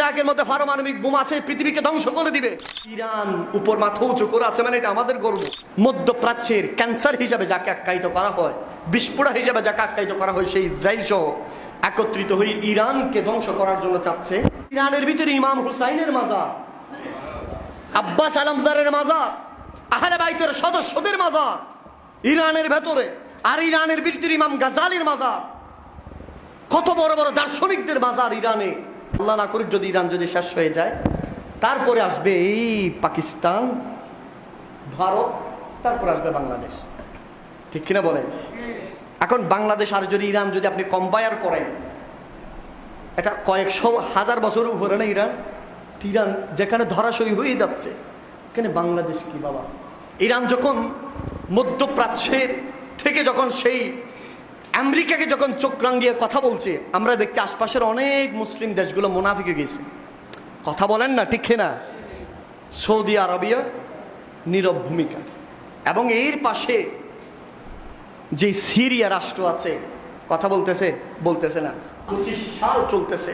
ইরাকের মধ্যে পারমাণবিক বোম আছে, পৃথিবীকে ধ্বংস করে দিবে। ইরান উপর মাথা উঁচু করে আছে, মানে এটা আমাদের গর্ব। মধ্যপ্রাচ্যের ক্যান্সার হিসাবে যাকে আখ্যায়িত করা হয়, বিস্ফোরক হিসাবে যাকে আখ্যায়িত করা হয়, সেই ইসরায়েল সহ একত্রিত হয়ে ইরানকে ধ্বংস করার জন্য চাচ্ছে। ইরানের ভিতরে ইমাম হুসাইনের মাজার, আব্বাস আলমদারের মাজার, আহলে বাইতের সদস্যদের মাজার ইরানের ভেতরে, আর ইরানের ভিতরে ইমাম গাজালির মাজার, কত বড় বড় দার্শনিকদের মাজার ইরানে। আল্লাহ না করুক যদি ইরান যদি শেষ হয়ে যায়, তারপরে আসবে এই পাকিস্তান, ভারত, তারপর আসবে বাংলাদেশ। ঠিক কিনা বলেন? এখন বাংলাদেশ আর যদি ইরান যদি আপনি কম্পেয়ার করেন, এটা কয়েকশো হাজার বছরের উপরে না ইরান। ইরান যেখানে ধরাশয়ী হয়ে যাচ্ছে, এখানে বাংলাদেশ কি বাবা? ইরান যখন মধ্যপ্রাচ্যের থেকে যখন সেই আমেরিকাকে যখন চোখ রাঙিয়ে কথা বলছে, আমরা দেখছি আশপাশের অনেক মুসলিম দেশগুলো মুনাফিকে গেছে। কথা বলেন না, ঠিক না? সৌদি আরবিয়া নীরব ভূমিকা, এবং এর পাশে যে সিরিয়া রাষ্ট্র আছে, কথা বলতেছে না। 25 সাল চলতেছে,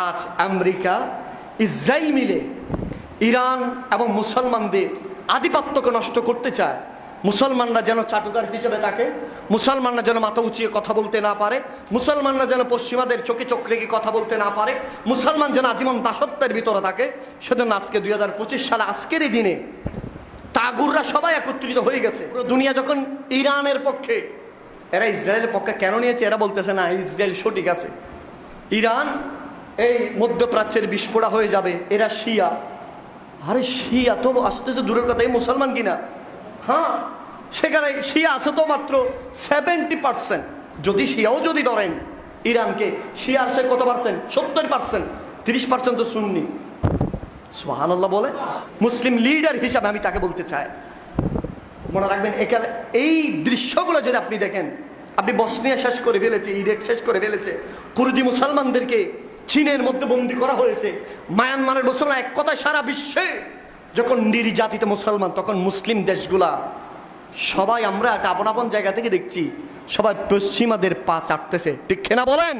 আজ আমেরিকা ইসরায়েল মিলে ইরান এবং মুসলমানদের আধিপত্যকে নষ্ট করতে চায়। মুসলমানরা যেন চাটুকার হিসেবে থাকে, মুসলমানরা যেন মাথা উঁচিয়ে কথা বলতে না পারে, মুসলমানরা যেন পশ্চিমাদের চোখে চোখ রেখে কথা বলতে না পারে, মুসলমান যেন আজীবন দাসত্বের ভিতরে থাকে। সেজন্য আজকে 2025 সালে আজকের এই দিনে তাগুররা সবাই একত্রিত হয়ে গেছে। পুরো দুনিয়া যখন ইরানের পক্ষে, এরা ইসরায়েলের পক্ষে কেন নিয়েছে? এরা বলতেছে না ইসরায়েল সঠিক আছে, ইরান এই মধ্যপ্রাচ্যের বিস্ফোরা হয়ে যাবে, এরা শিয়া। আরে শিয়া তো আসতেছে দূরের কথা, এই মুসলমান কিনা? হ্যাঁ, সেখানে শিয়া আছে তো মাত্র 70%। যদি শিয়াও যদি ধরেন ইরানকে, শিয়া আসে কত পার্সেন্ট? 70%। 30% তো সুন্নি। সুবহানাল্লাহ বলে। মুসলিম লিডার হিসাবে আমি তাকে বলতে চাই, মনে রাখবেন এখানে এই দৃশ্যগুলো যদি আপনি দেখেন, আপনি বসনিয়া শেষ করে ফেলেছে, ইরাক শেষ করে ফেলেছে, কুর্দি মুসলমানদেরকে চীনের মধ্যে বন্দী করা হয়েছে, মায়ানমারের মুসলমান, এক কথায় সারা বিশ্বে যখন নির্যাতিত মুসলমান, তখন মুসলিম দেশগুলা সবাই আমরা একটা আপন আপন জায়গা থেকে দেখছি, সবাই পশ্চিমাদের পা চাটতেছে। ঠিক না বলেন?